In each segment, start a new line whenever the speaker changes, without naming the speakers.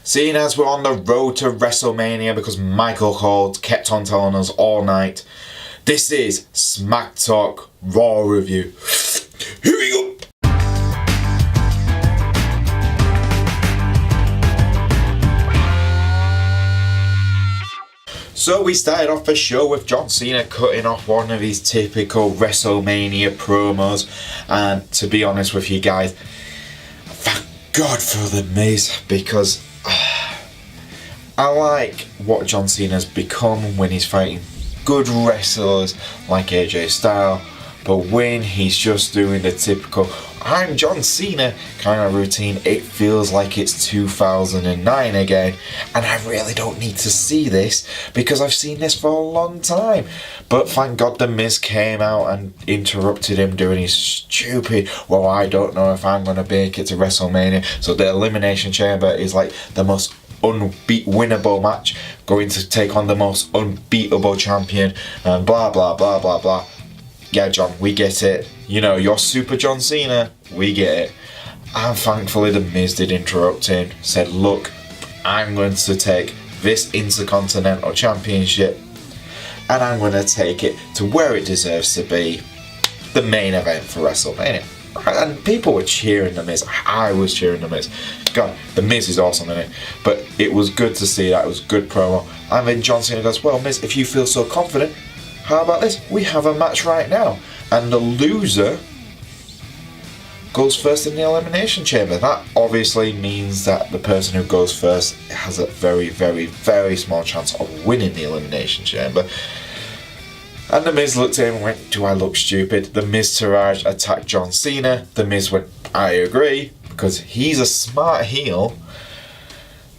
Seeing as we're on the road to WrestleMania because Michael Cole kept on telling us all night, this is Smack Talk Raw Review. Here we go! So we started off the show with John Cena cutting off one of his typical WrestleMania promos, and to be honest with you guys, thank God for The Miz, because I like what John Cena's become when he's fighting good wrestlers like AJ Styles, but when he's just doing the typical I'm John Cena kind of routine, it feels like it's 2009 again, and I really don't need to see this because I've seen this for a long time. But thank God The Miz came out and interrupted him doing his stupid, well, I don't know if I'm going to make it to WrestleMania, so the Elimination Chamber is like the most winnable match, going to take on the most unbeatable champion, and blah blah blah blah blah. Yeah, John, we get it. You know, you're Super John Cena. We get it. And thankfully The Miz did interrupt him. Said, look, I'm going to take this Intercontinental Championship and I'm going to take it to where it deserves to be, the main event for WrestleMania. And people were cheering The Miz. I was cheering The Miz. God, The Miz is awesome in it. But it was good to see that. It was a good promo. And then John Cena goes, well, Miz, if you feel so confident, how about this? We have a match right now. And the loser goes first in the Elimination Chamber. That obviously means that the person who goes first has a very, very, very small chance of winning the Elimination Chamber. And The Miz looked at him and went, do I look stupid? The Miz-Taraj attacked John Cena. The Miz went, I agree, because he's a smart heel.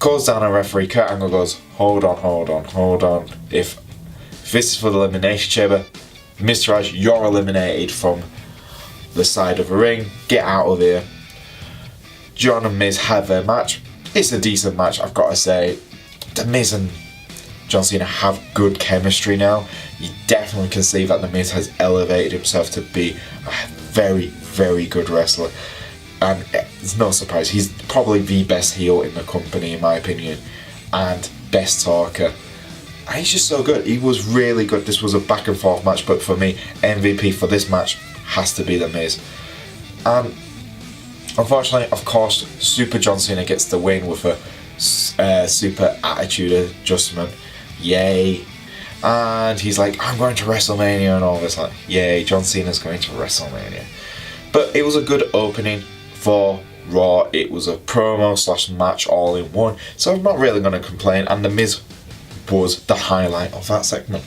Calls down a referee. Kurt Angle goes, hold on. If this is for the Elimination Chamber, Miz-Taraj, you're eliminated from the side of the ring. Get out of here. John and Miz have their match. It's a decent match, I've got to say. The Miz and John Cena have good chemistry now. You definitely can see that The Miz has elevated himself to be a very, very good wrestler. And it's no surprise, he's probably the best heel in the company in my opinion, and best talker. And he's just so good. He was really good. This was a back and forth match, but for me, MVP for this match has to be The Miz. Unfortunately, of course, Super John Cena gets the win with a super attitude adjustment. Yay. And he's like, I'm going to WrestleMania and all this. Like, yay, John Cena's going to WrestleMania. But it was a good opening for Raw. It was a promo / match all in one. So I'm not really going to complain. And The Miz was the highlight of that segment.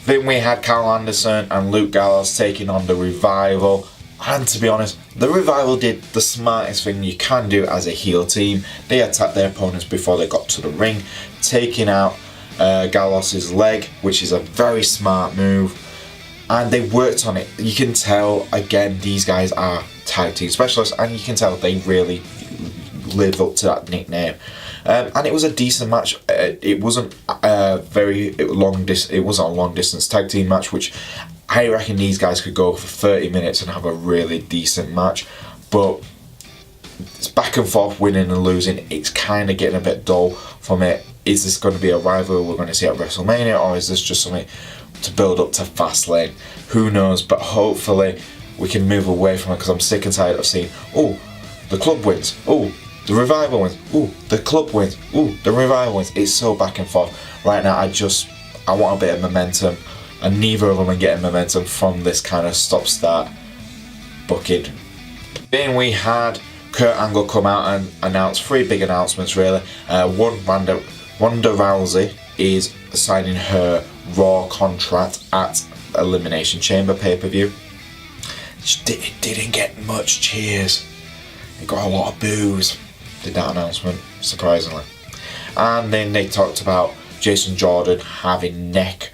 Then we had Karl Anderson and Luke Gallows taking on the Revival, and to be honest, the Revival did the smartest thing you can do as a heel team. They attacked their opponents before they got to the ring, taking out Gallows' leg, which is a very smart move, and they worked on it. You can tell, again, these guys are tag team specialists, and you can tell they really live up to that nickname. And it was a decent match. It wasn't very long. It wasn't a long distance tag team match, which I reckon these guys could go for 30 minutes and have a really decent match. But it's back and forth, winning and losing. It's kind of getting a bit dull from it. Is this going to be a rivalry we're going to see at WrestleMania, or is this just something to build up to Fastlane? Who knows? But hopefully we can move away from it, because I'm sick and tired of seeing, oh, the club wins. Oh, the Revival wins. Ooh, the club wins. Ooh, the Revival wins. It's so back and forth. Right now, I want a bit of momentum, and neither of them are getting momentum from this kind of stop-start booking. Then we had Kurt Angle come out and announce 3 big announcements, really. One, Ronda Rousey is signing her Raw contract at Elimination Chamber pay-per-view. It didn't get much cheers. It got a lot of boos. Did that announcement, surprisingly. And then they talked about Jason Jordan having neck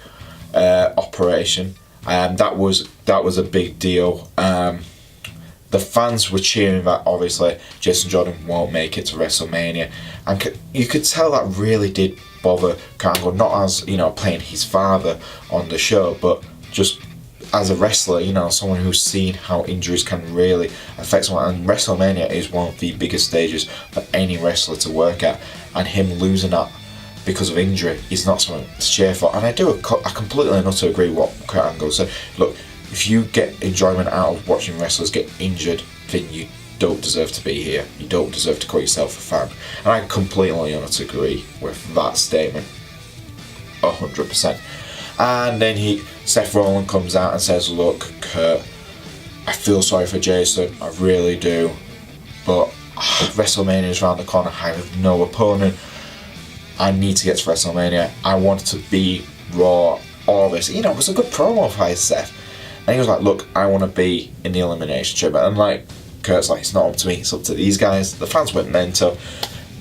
operation. That was a big deal. The fans were cheering that obviously Jason Jordan won't make it to WrestleMania, and you could tell that really did bother Kurt Angle, not as, you know, playing his father on the show, but just as a wrestler, you know, someone who's seen how injuries can really affect someone, and WrestleMania is one of the biggest stages for any wrestler to work at, and him losing that because of injury is not something to cheer for. And I completely and utterly agree with what Kurt Angle said. Look, if you get enjoyment out of watching wrestlers get injured, then you don't deserve to be here. You don't deserve to call yourself a fan. And I completely and utterly agree with that statement, 100%. And then Seth Rollins comes out and says, look, Kurt, I feel sorry for Jason, I really do, but WrestleMania is around the corner, I have no opponent, I need to get to WrestleMania, I want to be Raw, all this. You know, it was a good promo by Seth. And he was like, look, I want to be in the Elimination Chamber. And like, Kurt's like, it's not up to me, it's up to these guys. The fans went mental.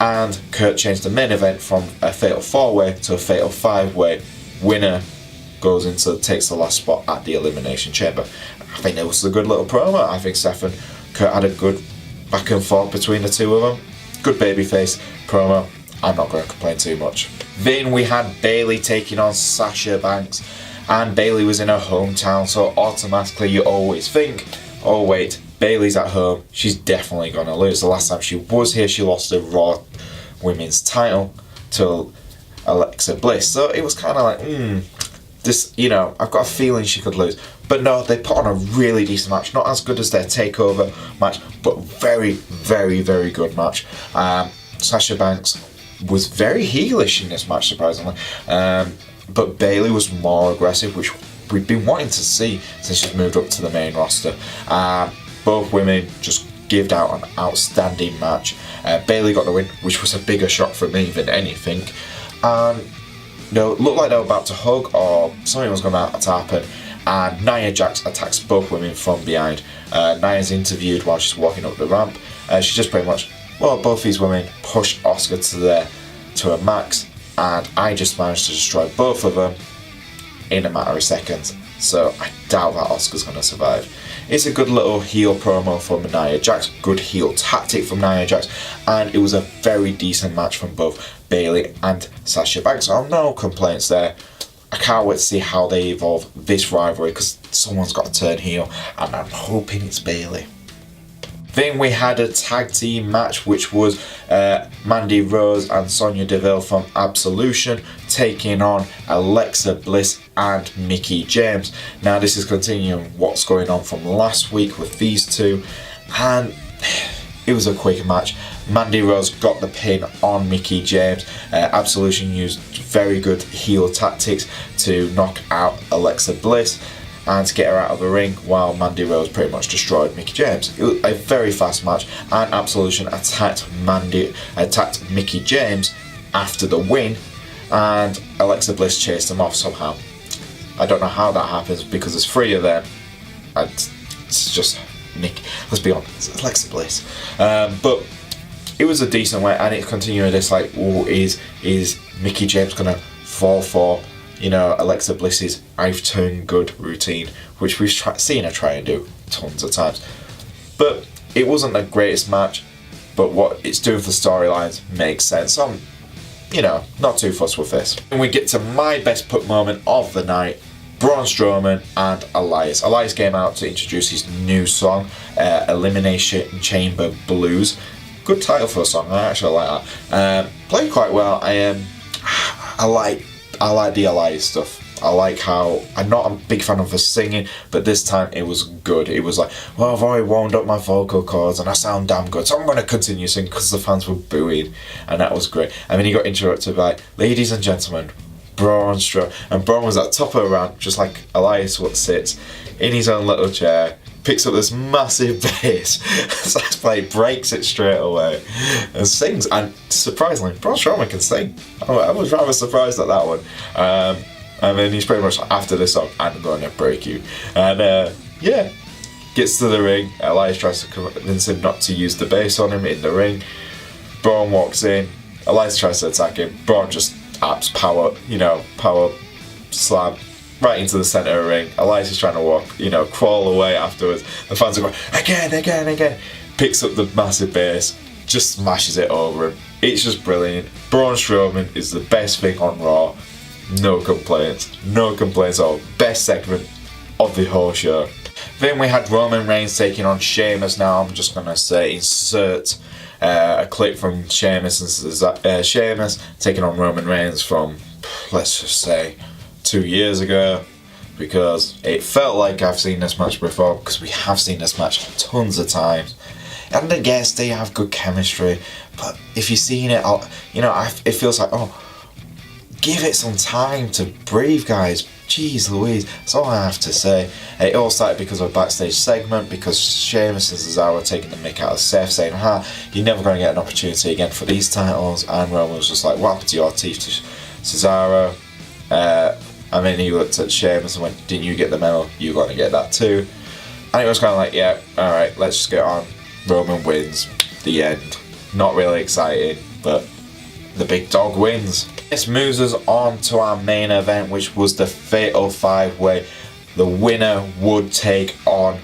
And Kurt changed the main event from a Fatal 4-Way to a Fatal 5-Way. Winner takes the last spot at the Elimination Chamber. I think it was a good little promo. I think Seth and Kurt had a good back and forth between the two of them. Good babyface promo. I'm not going to complain too much. Then we had Bayley taking on Sasha Banks, and Bayley was in her hometown, so automatically you always think, oh wait, Bayley's at home, she's definitely going to lose. The last time she was here, she lost the Raw Women's title to Alexa Bliss, so it was kind of like, this, you know, I've got a feeling she could lose. But no, they put on a really decent match. Not as good as their takeover match, but very, very, very good match. Sasha Banks was very heelish in this match, surprisingly. But Bayley was more aggressive, which we've been wanting to see since she's moved up to the main roster. Both women just gave out an outstanding match. Bayley got the win, which was a bigger shock for me than anything. Looked like they were about to hug or something was going to happen, and Nia Jax attacks both women from behind. Nia's interviewed while she's walking up the ramp. She just pretty much, both these women push Asuka to a max, and I just managed to destroy both of them in a matter of seconds. So I doubt that Asuka's going to survive. It's a good little heel promo from Nia Jax, good heel tactic from Nia Jax, and it was a very decent match from both Bayley and Sasha Banks. So no complaints there. I can't wait to see how they evolve this rivalry, because someone's got to turn heel, and I'm hoping it's Bayley. Then we had a tag team match, which was Mandy Rose and Sonya Deville from Absolution taking on Alexa Bliss and Mickie James. Now this is continuing what's going on from last week with these two, and it was a quick match. Mandy Rose got the pin on Mickie James. Absolution used very good heel tactics to knock out Alexa Bliss and to get her out of the ring, while Mandy Rose pretty much destroyed Mickie James. It was a very fast match, and Absolution attacked Mickie James after the win, and Alexa Bliss chased him off somehow. I don't know how that happens, because there's three of them, and it's just let's be honest, it's Alexa Bliss. But it was a decent way, and it continued this like, is Mickie James gonna fall for, you know, Alexa Bliss's I've turned good routine, which we've seen her try and do tons of times. But it wasn't the greatest match, but what it's doing for storylines makes sense. So I'm, you know, not too fussed with this. And we get to my best put moment of the night, Braun Strowman and Elias. Elias came out to introduce his new song, Elimination Chamber Blues. Good title for a song, I actually like that. Played quite well. I like the Elias stuff. I like how, I'm not a big fan of the singing, but this time it was good. It was like, well, I've already warmed up my vocal cords and I sound damn good, so I'm going to continue singing, because the fans were booing, and that was great. And then he got interrupted by, ladies and gentlemen, Braun Strowman. And Braun was at the top of the ramp, just like Elias sits in his own little chair, picks up this massive bass, starts playing, breaks it straight away, and sings. And surprisingly, Braun Strowman can sing. I was rather surprised at that one. And then he's pretty much, after this song, I'm going to break you. And gets to the ring. Elias tries to convince him not to use the bass on him in the ring. Braun walks in. Elias tries to attack him. Braun just apps power slam right into the centre of the ring. Elias is trying to crawl away afterwards. The fans are going, again. Picks up the massive bass, just smashes it over him. It's just brilliant. Braun Strowman is the best thing on Raw. No complaints at all. Best segment of the whole show. Then we had Roman Reigns taking on Sheamus. Now I'm just going to say insert a clip from Sheamus and Sheamus taking on Roman Reigns from, let's just say, 2 years ago, because it felt like I've seen this match before, because we have seen this match tons of times. And I guess they have good chemistry, but if you've seen it, it feels like, give it some time to breathe, guys. Jeez Louise, that's all I have to say. It all started because of a backstage segment, because Sheamus and Cesaro taking the mick out of Seth, saying, you're never going to get an opportunity again for these titles. And Roman was just like, what happened to your teeth to Cesaro? And then he looked at Sheamus and went, didn't you get the medal? You're going to get that too. And it was kind of like, yeah, alright, let's just get on. Roman wins. The end. Not really exciting, but the big dog wins. This moves us on to our main event, which was the Fatal 5-Way. The winner would take on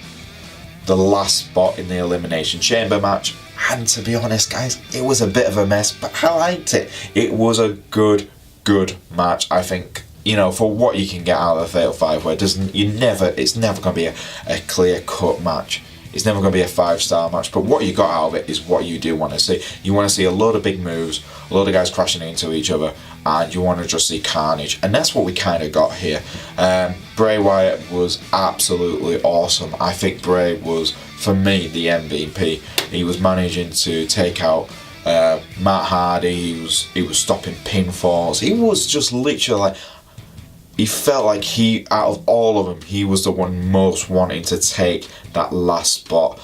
the last spot in the Elimination Chamber match. And to be honest, guys, it was a bit of a mess, but I liked it. It was a good match, I think. For what you can get out of the Fatal 5-Way, it's never going to be a clear-cut match. It's never going to be a 5-star match, but what you got out of it is what you do want to see. You want to see a load of big moves, a load of guys crashing into each other, and you want to just see carnage. And that's what we kind of got here. Bray Wyatt was absolutely awesome. I think Bray was, for me, the MVP. He was managing to take out Matt Hardy. He was stopping pinfalls. He was just literally like, he felt like out of all of them, he was the one most wanting to take that last spot.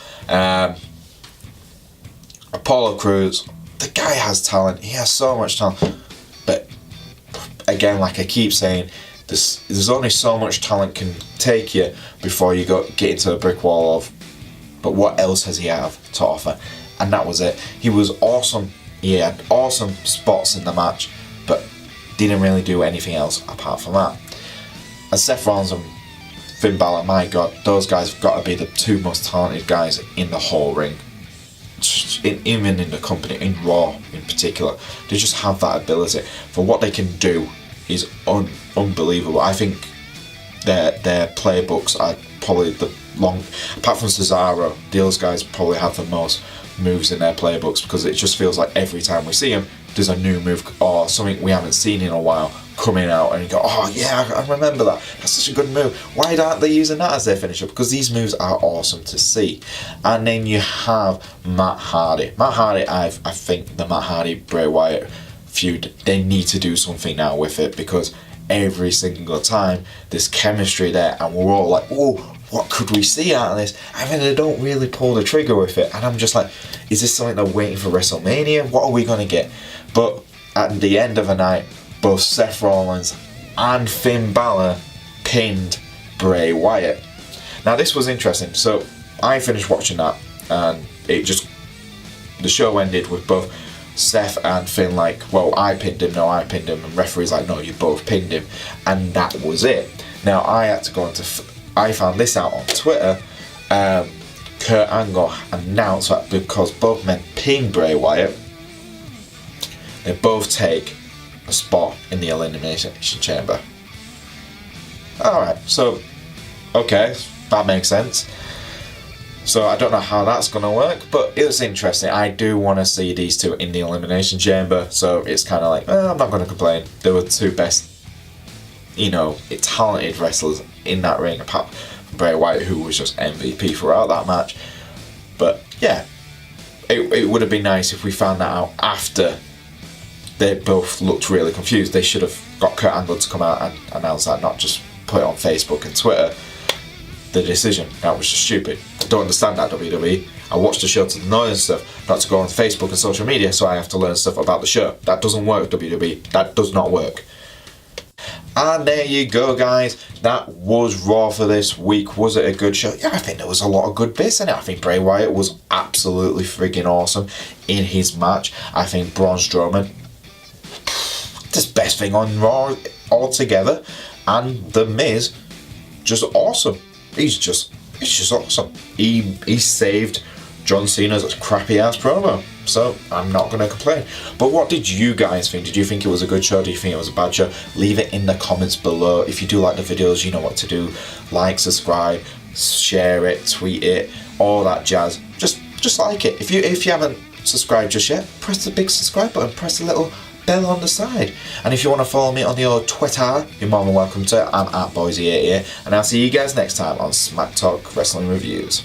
Apollo Crews, the guy has talent. He has so much talent. But again, like I keep saying, there's only so much talent can take you before you get into a brick wall of, but what else has he have to offer? And that was it. He was awesome. He had awesome spots in the match, but didn't really do anything else apart from that. And Seth Rollins and Finn Balor, my God, those guys have got to be the two most talented guys in the whole ring. Even in the company, in Raw in particular, they just have that ability. For what they can do is unbelievable. I think their playbooks are probably apart from Cesaro, those guys probably have the most moves in their playbooks, because it just feels like every time we see them, there's a new move or something we haven't seen in a while coming out, and you go, oh yeah, I remember that. That's such a good move. Why aren't they using that as their finisher? Because these moves are awesome to see. And then you have Matt Hardy. I think the Matt Hardy Bray Wyatt feud, they need to do something now with it, because every single time there's chemistry there, and we're all like, oh, what could we see out of this? I mean, they don't really pull the trigger with it, and I'm just like, is this something they're waiting for WrestleMania? What are we going to get? But at the end of the night, both Seth Rollins and Finn Balor pinned Bray Wyatt. Now this was interesting. So I finished watching that, and the show ended with both Seth and Finn like, well, I pinned him, no, I pinned him, and referee's like, no, you both pinned him, and that was it. Now I had to go I found this out on Twitter. Kurt Angle announced that because both men pinned Bray Wyatt, they both take a spot in the Elimination Chamber. Alright, so, okay, that makes sense. So I don't know how that's going to work, but it was interesting. I do want to see these two in the Elimination Chamber, so it's kind of like, I'm not going to complain. They were two best, talented wrestlers in that ring, apart from Bray Wyatt, who was just MVP throughout that match. But yeah, it would have been nice if we found that out after they both looked really confused. They should have got Kurt Angle to come out and announce that, not just put it on Facebook and Twitter. The decision, that was just stupid. I don't understand that, WWE. I watch the show to know and stuff, not to go on Facebook and social media, so I have to learn stuff about the show. That doesn't work, WWE. That does not work. And there you go, guys. That was Raw for this week. Was it a good show? Yeah, I think there was a lot of good bits in it. I think Bray Wyatt was absolutely friggin' awesome in his match. I think Braun Strowman, the best thing on Raw altogether. And The Miz, just awesome. It's just awesome. He saved John Cena's crappy ass promo. so I'm not going to complain. But what did you guys think? Did you think it was a good show? Do you think it was a bad show? Leave it in the comments below. If you do like the videos, you know what to do. Like, subscribe, share it, tweet it, all that jazz. Just like it. If you haven't subscribed just yet, press the big subscribe button, press the little bell on the side. And if you want to follow me on the old Twitter, you're more than welcome to. I'm at Boise88, and I'll see you guys next time on Smack Talk Wrestling Reviews.